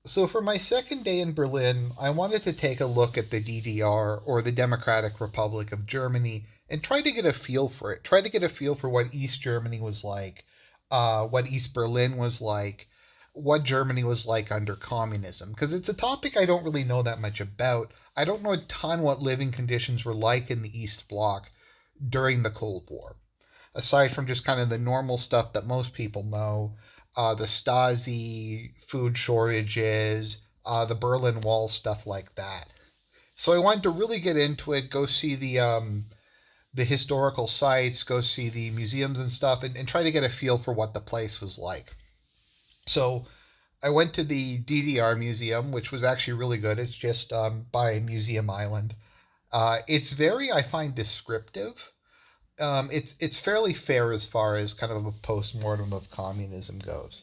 So for my second day in Berlin, I wanted to take a look at the DDR, or the Democratic Republic of Germany, and try to get a feel for it. Try to get a feel for what East Germany was like, what East Berlin was like, what Germany was like under communism. Because it's a topic I don't really know that much about. I don't know a ton what living conditions were like in the East Bloc during the Cold War, aside from just kind of the normal stuff that most people know, the Stasi, food shortages, the Berlin Wall, stuff like that. So I wanted to really get into it, go see the historical sites, go see the museums and stuff, and try to get a feel for what the place was like. So I went to the DDR museum, which was actually really good. It's just by Museum Island. It's very, I find, descriptive. It's fairly fair as far as kind of a post-mortem of communism goes.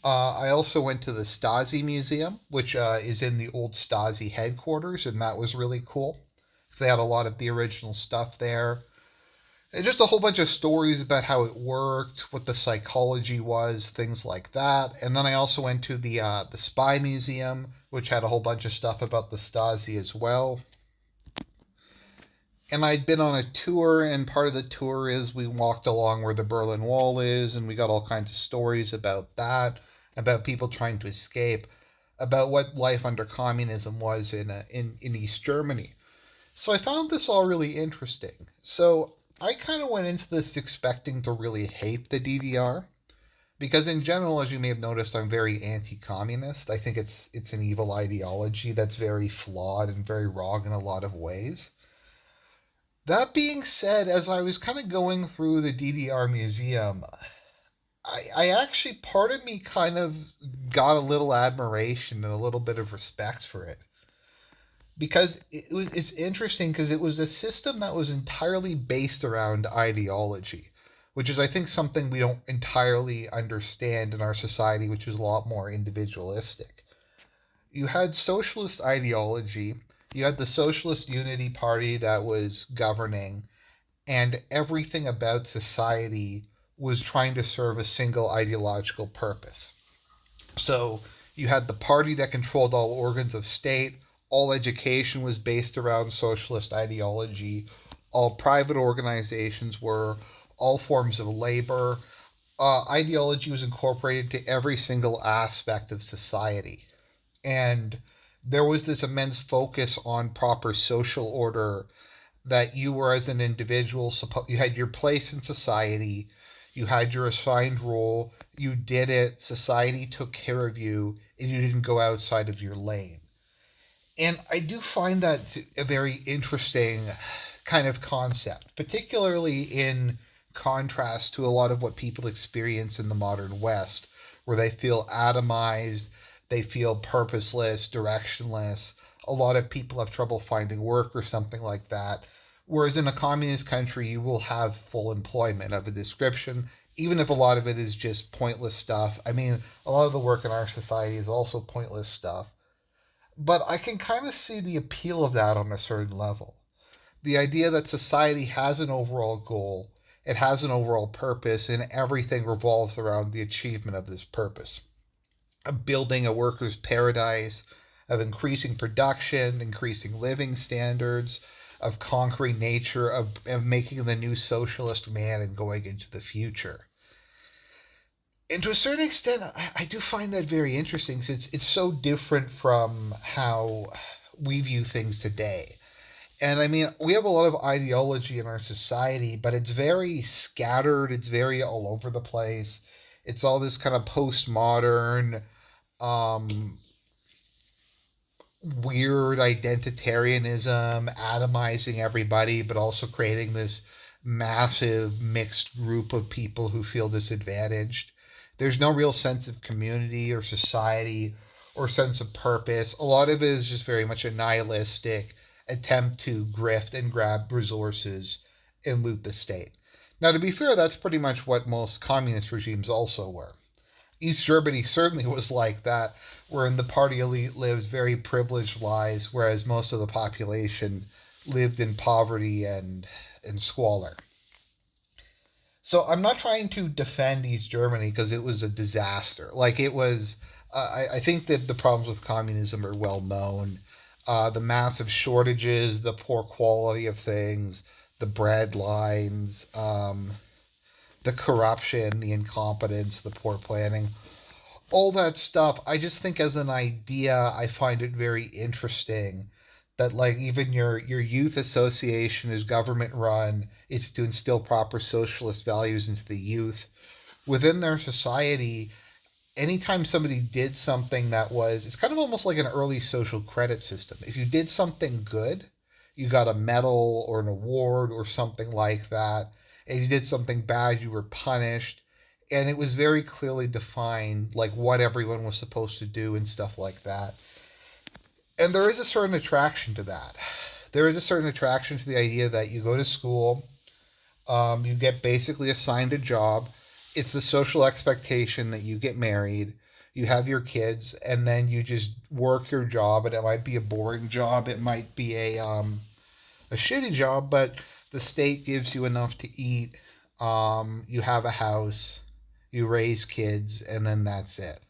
I also went to the Stasi Museum, which is in the old Stasi headquarters, and that was really cool because they had a lot of the original stuff there. And just a whole bunch of stories about how it worked, what the psychology was, things like that. And then I also went to the Spy Museum, which had a whole bunch of stuff about the Stasi as well. And I'd been on a tour, and part of the tour is we walked along where the Berlin Wall is, and we got all kinds of stories about that, about people trying to escape, about what life under communism was in East Germany. So I found this all really interesting. So I kind of went into this expecting to really hate the DDR because in general, as you may have noticed, I'm very anti-communist. I think it's an evil ideology that's very flawed and very wrong in a lot of ways. That being said, as I was kind of going through the DDR museum, I actually, part of me kind of got a little admiration and a little bit of respect for it. Because it's interesting because it was a system that was entirely based around ideology, which is, I think, something we don't entirely understand in our society, which is a lot more individualistic. You had socialist ideology, you had the Socialist Unity Party that was governing, and everything about society was trying to serve a single ideological purpose. So you had the party that controlled all organs of state, all education was based around socialist ideology, all private organizations were, all forms of labor. Ideology was incorporated to every single aspect of society. And there was this immense focus on proper social order, that you were, as an individual, you had your place in society, you had your assigned role, you did it, society took care of you, and you didn't go outside of your lane. And I do find that a very interesting kind of concept, particularly in contrast to a lot of what people experience in the modern West, where they feel atomized, they feel purposeless, directionless. A lot of people have trouble finding work or something like that. Whereas in a communist country, you will have full employment of a description, even if a lot of it is just pointless stuff. I mean, a lot of the work in our society is also pointless stuff. But I can kind of see the appeal of that on a certain level. The idea that society has an overall goal, it has an overall purpose, and everything revolves around the achievement of this purpose. Of building a worker's paradise, of increasing production, increasing living standards, of conquering nature, of making the new socialist man and going into the future. And to a certain extent, I do find that very interesting since it's so different from how we view things today. And I mean, we have a lot of ideology in our society, but it's very scattered, it's very all over the place. It's all this kind of postmodern, um, weird identitarianism, atomizing everybody, but also creating this massive mixed group of people who feel disadvantaged. There's no real sense of community or society or sense of purpose. A lot of it is just very much a nihilistic attempt to grift and grab resources and loot the state. Now, to be fair, that's pretty much what most communist regimes also were. East Germany certainly was like that, wherein the party elite lived very privileged lives, whereas most of the population lived in poverty and squalor. So I'm not trying to defend East Germany because it was a disaster. Like it was I think that the problems with communism are well known. The massive shortages, the poor quality of things, the bread lines, the corruption, the incompetence, the poor planning, all that stuff. I just think as an idea, I find it very interesting that like even your youth association is government run. It's to instill proper socialist values into the youth within their society. Anytime somebody did something that was, it's kind of almost like an early social credit system. If you did something good, you got a medal or an award or something like that. And if you did something bad, you were punished. And it was very clearly defined, like what everyone was supposed to do and stuff like that. And there is a certain attraction to that. There is a certain attraction to the idea that you go to school, you get basically assigned a job. It's the social expectation that you get married, you have your kids, and then you just work your job. And it might be a boring job, it might be a shitty job, but the state gives you enough to eat. You have a house, you raise kids, and then that's it.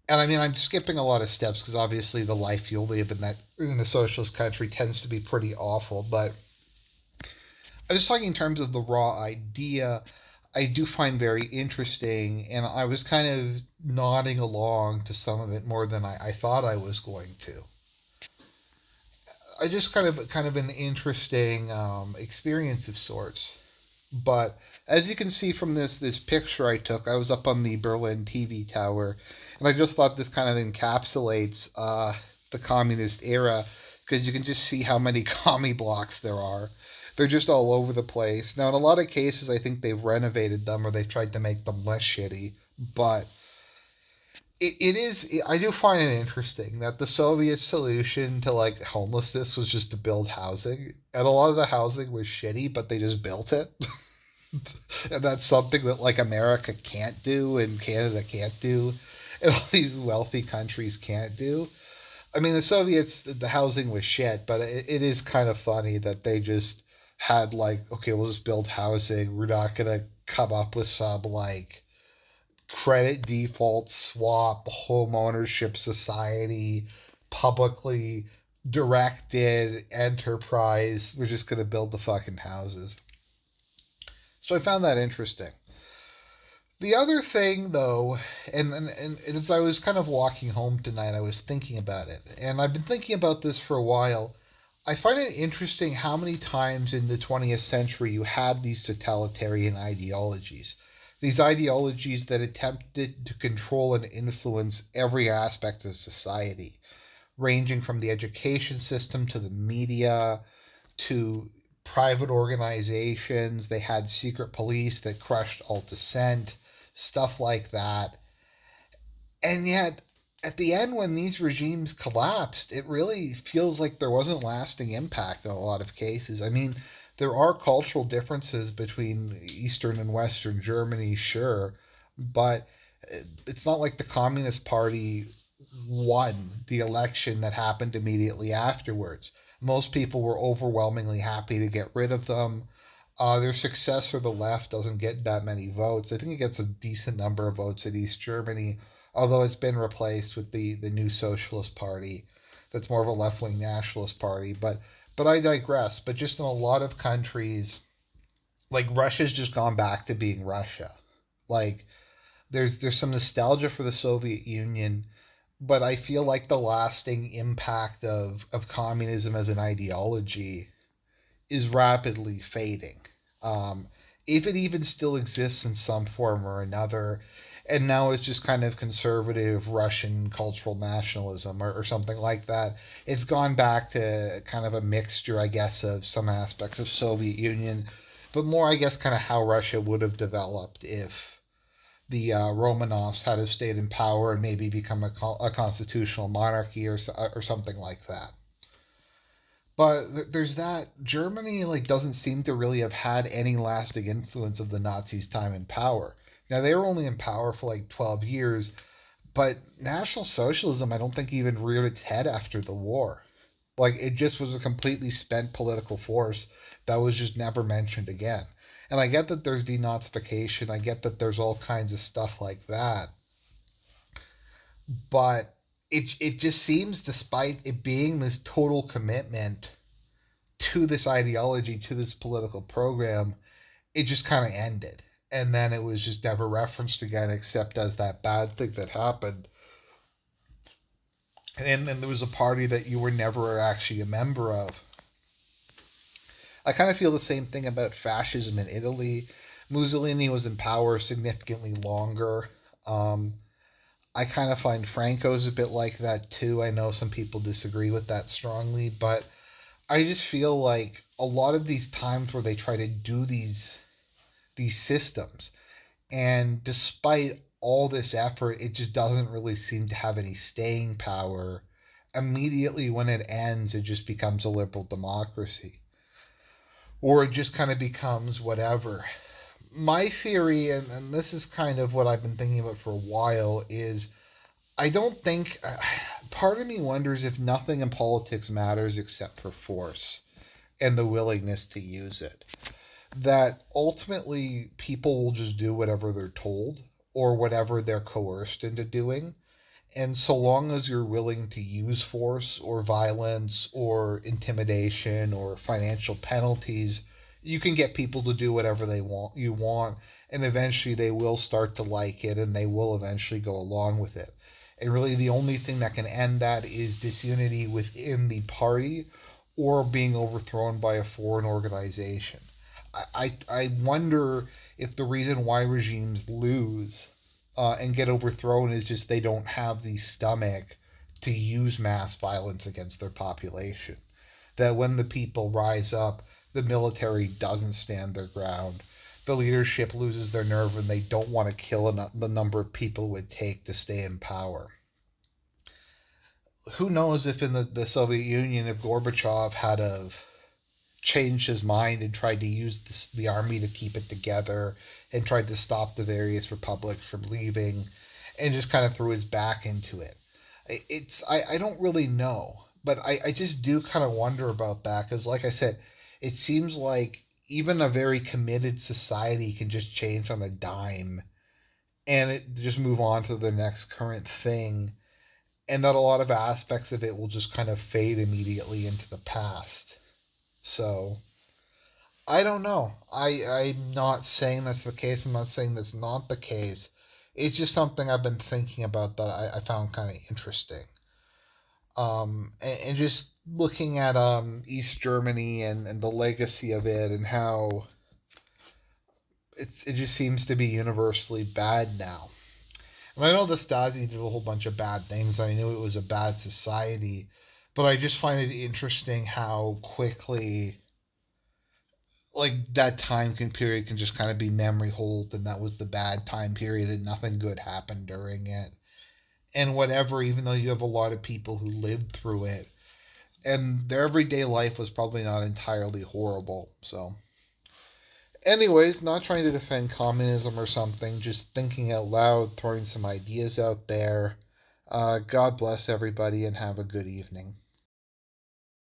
And I mean, I'm skipping a lot of steps because obviously the life you'll live in a socialist country tends to be pretty awful. But I was talking in terms of the raw idea. I do find very interesting, and I was kind of nodding along to some of it more than I thought I was going to. I just kind of an interesting experience of sorts. But as you can see from this picture I took, I was up on the Berlin TV tower, and I just thought this kind of encapsulates the communist era because you can just see how many commie blocks there are. They're just all over the place. Now, in a lot of cases, I think they've renovated them or they've tried to make them less shitty. But it is, I do find it interesting that the Soviet solution to like homelessness was just to build housing. And a lot of the housing was shitty, but they just built it. And that's something that like America can't do and Canada can't do and all these wealthy countries can't do. I mean, the Soviets, the housing was shit, but it is kind of funny that they just had like, okay, we'll just build housing. We're not gonna come up with some like credit default swap home ownership society publicly directed enterprise. We're just gonna build the fucking houses. So I found that interesting. The other thing, though, and as I was kind of walking home tonight, I was thinking about it. And I've been thinking about this for a while. I find it interesting how many times in the 20th century you had these totalitarian ideologies. These ideologies that attempted to control and influence every aspect of society, ranging from the education system to the media to private organizations. They had secret police that crushed all dissent, stuff like that. And yet, at the end, when these regimes collapsed, it really feels like there wasn't lasting impact in a lot of cases. I mean, there are cultural differences between Eastern and Western Germany, sure, but it's not like the Communist Party won the election that happened immediately afterwards. Most people were overwhelmingly happy to get rid of them. Their successor, the left, doesn't get that many votes. I think it gets a decent number of votes in East Germany, although it's been replaced with the new Socialist Party, that's more of a left wing nationalist party. But I digress. But just in a lot of countries, like Russia's just gone back to being Russia. Like there's some nostalgia for the Soviet Union, but I feel like the lasting impact of communism as an ideology is rapidly fading. Um, if it even still exists in some form or another, and now it's just kind of conservative Russian cultural nationalism or something like that. It's gone back to kind of a mixture, I guess, of some aspects of Soviet Union, but more, I guess, kind of how Russia would have developed if the Romanovs had have stayed in power and maybe become a constitutional monarchy or something like that. But there's that Germany like doesn't seem to really have had any lasting influence of the Nazis' time in power. Now they were only in power for like 12 years, but National Socialism I don't think even reared its head after the war. Like it just was a completely spent political force that was just never mentioned again. And I get that there's denazification, I get that there's all kinds of stuff like that. But it just seems, despite it being this total commitment to this ideology, to this political program, it just kind of ended. And then it was just never referenced again, except as that bad thing that happened. And then there was a party that you were never actually a member of. I kind of feel the same thing about fascism in Italy. Mussolini was in power significantly longer. Um, I kind of find Franco's a bit like that too. I know some people disagree with that strongly, but I just feel like a lot of these times where they try to do these systems, and despite all this effort, it just doesn't really seem to have any staying power. Immediately when it ends, it just becomes a liberal democracy, or it just kind of becomes whatever. My theory, and this is kind of what I've been thinking about for a while, is I don't think. Part of me wonders if nothing in politics matters except for force and the willingness to use it. That ultimately people will just do whatever they're told or whatever they're coerced into doing. And so long as you're willing to use force or violence or intimidation or financial penalties, you can get people to do whatever you want, and eventually they will start to like it and they will eventually go along with it. And really the only thing that can end that is disunity within the party or being overthrown by a foreign organization. I wonder if the reason why regimes lose and get overthrown is just they don't have the stomach to use mass violence against their population. That when the people rise up, the military doesn't stand their ground. The leadership loses their nerve and they don't want to kill the number of people it would take to stay in power. Who knows if in the Soviet Union, if Gorbachev had a changed his mind and tried to use the army to keep it together and tried to stop the various republics from leaving and just kind of threw his back into it. I don't really know, but I just do kind of wonder about that because, like I said, it seems like even a very committed society can just change on a dime and it just move on to the next current thing, and that a lot of aspects of it will just kind of fade immediately into the past. So I don't know. I'm not saying that's the case. I'm not saying that's not the case. It's just something I've been thinking about that I found kind of interesting. And just looking at East Germany and the legacy of it and how it just seems to be universally bad now. And I know the Stasi did a whole bunch of bad things. I knew it was a bad society, but I just find it interesting how quickly like that period can just kind of be memory hold, and that was the bad time period and nothing good happened during it and whatever, even though you have a lot of people who lived through it and their everyday life was probably not entirely horrible. So anyways, not trying to defend communism or something, just thinking out loud, throwing some ideas out there. God bless everybody and have a good evening.